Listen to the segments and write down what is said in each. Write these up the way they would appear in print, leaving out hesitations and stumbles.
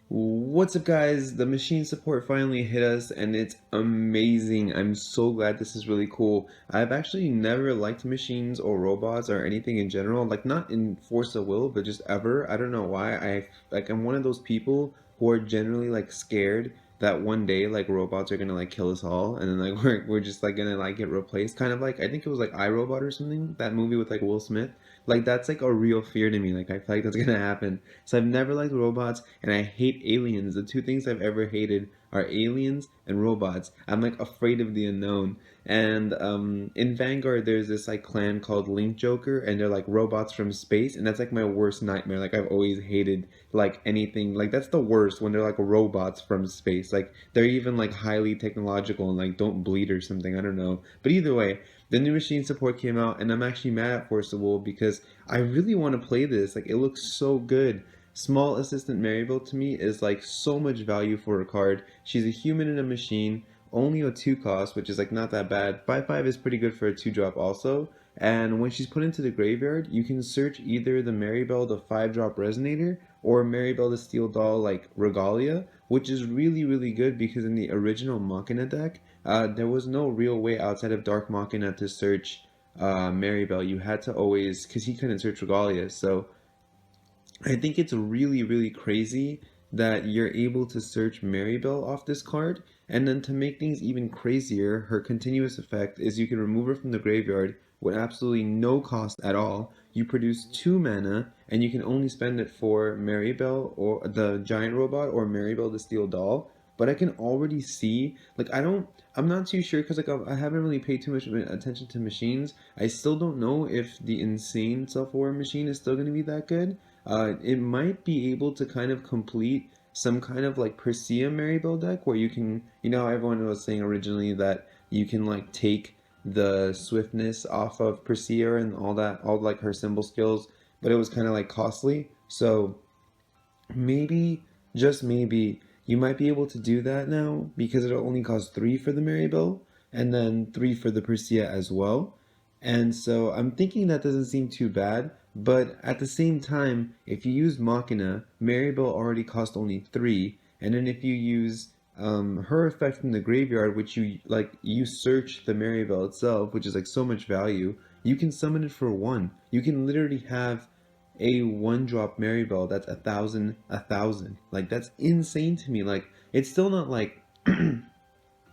What's up, guys? The machine support finally hit us and it's amazing. I'm so glad. This is really cool. I've actually never liked machines or robots or anything in general, like not in force of will, but just ever. I don't know why. I'm one of those people who are generally like scared that one day like robots are gonna like kill us all and then like we're just like gonna like get replaced. Kind of like I think it was like iRobot or something, that movie with like Will Smith. Like that's like a real fear to me. Like I feel like that's gonna happen. So I've never liked robots and I hate aliens. The two things I've ever hated are aliens and robots. I'm like afraid of the unknown. And in Vanguard, there's this like clan called Link Joker, and they're like robots from space, and that's like my worst nightmare. Like I've always hated like anything like that's the worst when they're like robots from space. Like they're even like highly technological and like don't bleed or something. I don't know. But either way, the new machine support came out, and I'm actually mad at Forcible because I really want to play this. Like it looks so good. Small Assistant Maribel to me is like so much value for a card. She's a human in a machine, only a 2 cost, which is like not that bad. 5/5 is pretty good for a 2 drop also. And when she's put into the graveyard, you can search either the Maribel the 5 drop Resonator or Maribel the Steel Doll like Regalia, which is really good because in the original Machina deck, there was no real way outside of Dark Machina to search Maribel. You had to always, because he couldn't search Regalia, so I think it's really crazy that you're able to search Maribel off this card, and then to make things even crazier, her continuous effect is you can remove her from the graveyard with absolutely no cost at all. You produce 2 mana, and you can only spend it for Maribel or the giant robot or Maribel the steel doll. But I can already see, like I'm not too sure because like I haven't really paid too much attention to machines. I still don't know if the insane self-aware machine is still going to be that good. It might be able to kind of complete some kind of like Persea Maribel deck where you can, you know, everyone was saying originally that you can like take the swiftness off of Persea and all that, all like her symbol skills, but it was kind of like costly. So maybe, just maybe, you might be able to do that now because it'll only cost 3 for the Maribel and then 3 for the Persea as well. And so I'm thinking that doesn't seem too bad, but at the same time, if you use Machina, Maribel already cost only 3, and then if you use her effect from the graveyard, which you search the Maribel itself, which is like so much value, you can summon it for 1. You can literally have a 1 drop Maribel that's 1,000. Like that's insane to me. Like it's still not like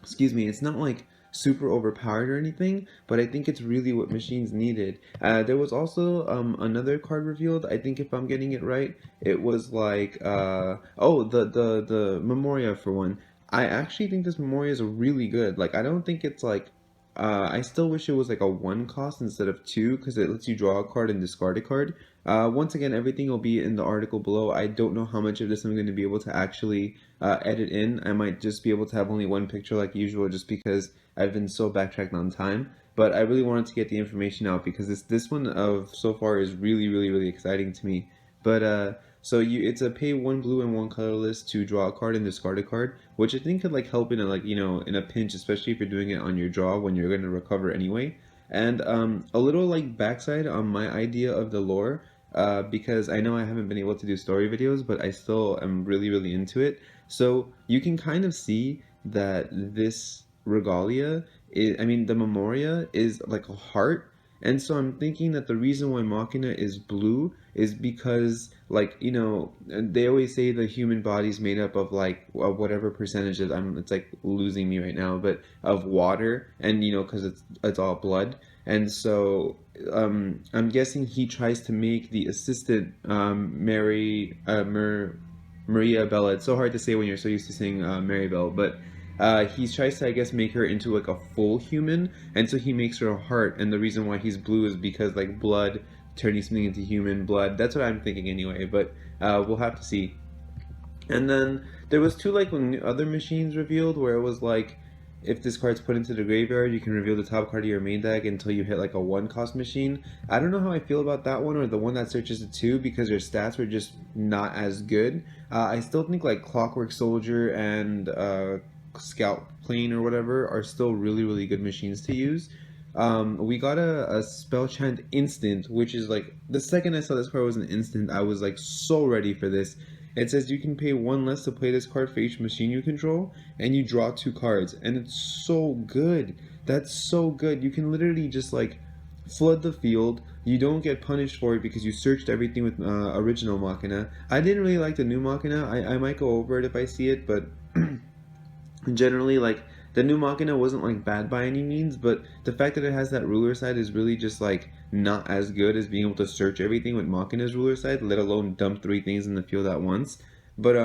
excuse me, it's not like super overpowered or anything, but I think it's really what machines needed. There was also another card revealed. I think if I'm getting it right, it was like oh the Memoria for one. I actually think this Memoria is really good. Like I don't think it's like I still wish it was like a 1 cost instead of 2 because it lets you draw a card and discard a card. Once again, everything will be in the article below. I don't know how much of this I'm going to be able to actually edit in. I might just be able to have only one picture like usual just because I've been so backtracked on time. But I really wanted to get the information out because this one of so far is really exciting to me. But so it's a pay 1 blue and 1 colorless to draw a card and discard a card, which I think could like help in a like in a pinch, especially if you're doing it on your draw when you're going to recover anyway. And a little like backside on my idea of the lore, because I know I haven't been able to do story videos, but I still am really into it. So you can kind of see that this regalia I mean the Memoria is like a heart, and so I'm thinking that the reason why Machina is blue is because, like, they always say the human body's made up of like whatever percentage of it's like losing me right now, but of water, and because it's all blood, and so I'm guessing he tries to make the assistant Maria Bella. It's so hard to say when you're so used to saying Maribel, but he tries to, I guess, make her into like a full human, and so he makes her a heart. And the reason why he's blue is because like blood turning something into human blood. That's what I'm thinking anyway. But we'll have to see. And then there was 2 like other machines revealed where it was like if this card's put into the graveyard, you can reveal the top card of your main deck until you hit like a 1 cost machine. I don't know how I feel about that one or the one that searches the 2 because their stats were just not as good. I still think like Clockwork Soldier and Scout Plane or whatever are still really good machines to use. We got a spell chant instant, which is like the second I saw this card was an instant, I was like so ready for this. It says you can pay one less to play this card for each machine you control, and you draw 2 cards, and it's so good. That's so good. You can literally just like flood the field. You don't get punished for it because you searched everything with original Machina. I didn't really like the new Machina. I might go over it if I see it, but generally, like, the new Machina wasn't like bad by any means, but the fact that it has that ruler side is really just like not as good as being able to search everything with Machina's ruler side, let alone dump 3 things in the field at once. But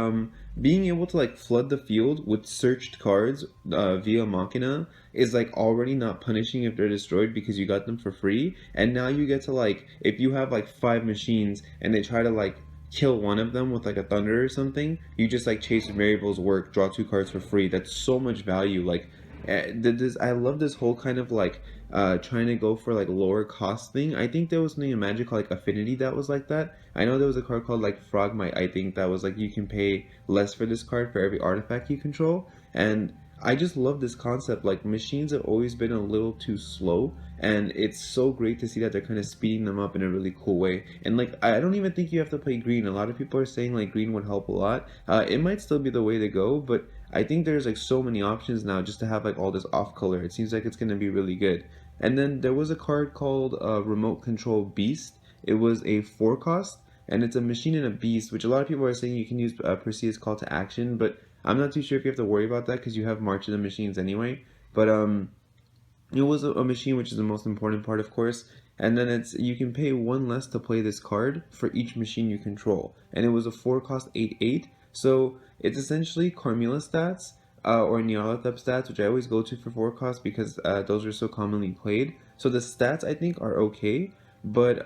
being able to like flood the field with searched cards via Machina is like already not punishing if they're destroyed because you got them for free, and now you get to like, if you have like 5 machines and they try to like kill one of them with like a thunder or something, you just like chase Variable's work, draw 2 cards for free. That's so much value. Like, this, I love this whole kind of like trying to go for like lower cost thing. I think there was something in Magic called like Affinity that was like that. I know there was a card called like Frogmite, I think, that was like you can pay less for this card for every artifact you control. And I just love this concept. Like, machines have always been a little too slow, and it's so great to see that they're kind of speeding them up in a really cool way. And like, I don't even think you have to play green. A lot of people are saying like green would help a lot. It might still be the way to go, but I think there's like so many options now just to have like all this off color. It seems like it's going to be really good. And then there was a card called Remote Control Beast. It was a 4 cost, and it's a machine and a beast, which a lot of people are saying you can use Perseus Call to Action, but I'm not too sure if you have to worry about that because you have March of the Machines anyway. But it was a machine, which is the most important part, of course. And then it's, you can pay 1 less to play this card for each machine you control. And it was a 4 cost 8/8. So it's essentially Carmilla stats or Nyarlathotep stats, which I always go to for 4 costs because those are so commonly played. So the stats I think are okay, but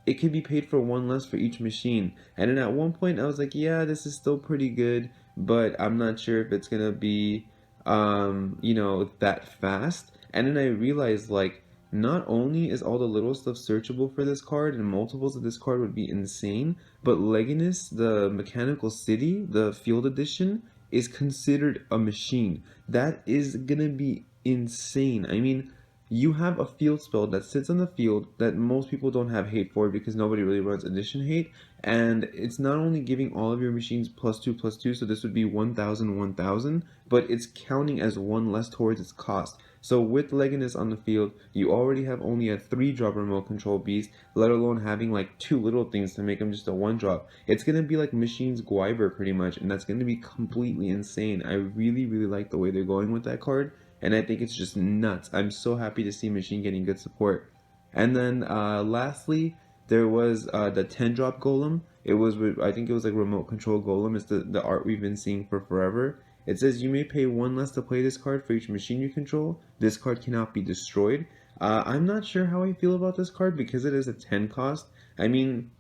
it could be paid for 1 less for each machine. And then at one point I was like, yeah, this is still pretty good, but I'm not sure if it's gonna be you know, that fast. And then I realized, like, not only is all the little stuff searchable for this card, and multiples of this card would be insane, but Leganis, the Mechanical City, the Field Edition, is considered a machine. That is gonna be insane. I mean, you have a field spell that sits on the field that most people don't have hate for because nobody really runs edition hate, and it's not only giving all of your machines +2/+2, so this would be 1000 1000, but it's counting as 1 less towards its cost. So with Leganis on the field, you already have only a 3-drop remote control beast, let alone having like 2 little things to make them just a 1-drop. It's gonna be like Machines Gwyber pretty much, and that's gonna be completely insane. I really, really like the way they're going with that card, and I think it's just nuts. I'm so happy to see Machine getting good support. And then lastly, there was the 10-drop Golem. It was, I think it was like Remote Control Golem. It's the art we've been seeing for forever. It says you may pay 1 less to play this card for each machine you control. This card cannot be destroyed. I'm not sure how I feel about this card because it is a 10 cost. I mean,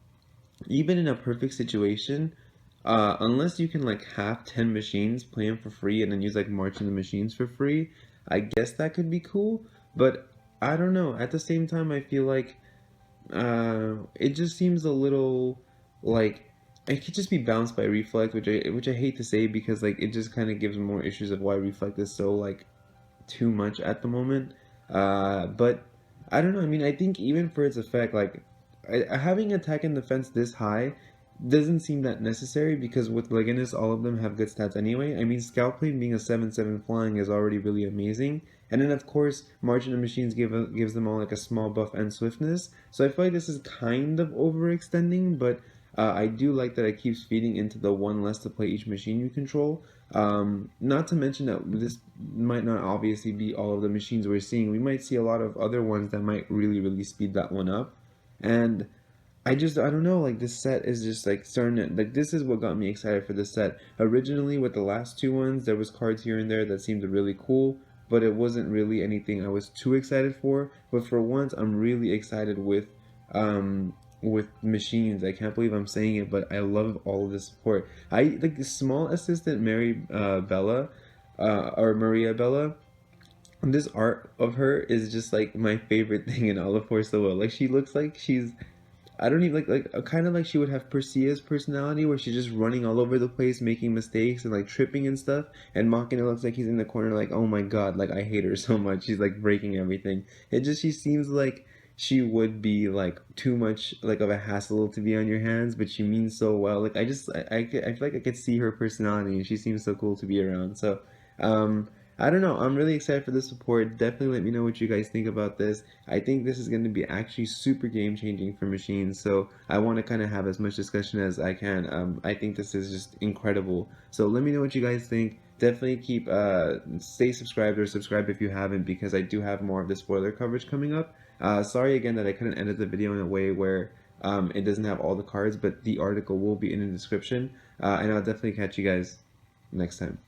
even in a perfect situation, unless you can like have 10 machines, play them for free, and then use like Marching the Machines for free, I guess that could be cool. But I don't know. At the same time, I feel like it just seems a little like it could just be bounced by Reflect, which I hate to say because like it just kind of gives more issues of why Reflect is so like too much at the moment. But I don't know. I mean, I think even for its effect, like having attack and defense this high doesn't seem that necessary because with Leganis, all of them have good stats anyway. I mean, Scalplane being a 7/7 flying is already really amazing. And then, of course, Margin of Machines gives them all like a small buff and swiftness. So I feel like this is kind of overextending, but I do like that it keeps feeding into the 1 less to play each machine you control. Not to mention that this might not obviously be all of the machines we're seeing. We might see a lot of other ones that might really, really speed that one up. And I don't know, like this set is just like starting to, like this is what got me excited for this set. Originally with the last 2 ones, there was cards here and there that seemed really cool, but it wasn't really anything I was too excited for. But for once, I'm really excited with machines. I can't believe I'm saying it, but I love all of the support. I like the small assistant Mary Bella, or Maria Bella. This art of her is just like my favorite thing in all of Force the Will. Like she looks like she's, I don't even like kind of like she would have Persea's personality where she's just running all over the place making mistakes and like tripping and stuff, and Machina looks like he's in the corner like, oh my god, like I hate her so much, she's like breaking everything. It just, she seems like she would be like too much like of a hassle to be on your hands, but she means so well. Like I feel like I could see her personality, and she seems so cool to be around. So um, I don't know. I'm really excited for the support. Definitely let me know what you guys think about this. I think this is going to be actually super game changing for machines. So I want to kind of have as much discussion as I can. I think this is just incredible. So let me know what you guys think. Definitely keep stay subscribed or subscribe if you haven't, because I do have more of the spoiler coverage coming up. Sorry again that I couldn't edit the video in a way where it doesn't have all the cards, but the article will be in the description. And I'll definitely catch you guys next time.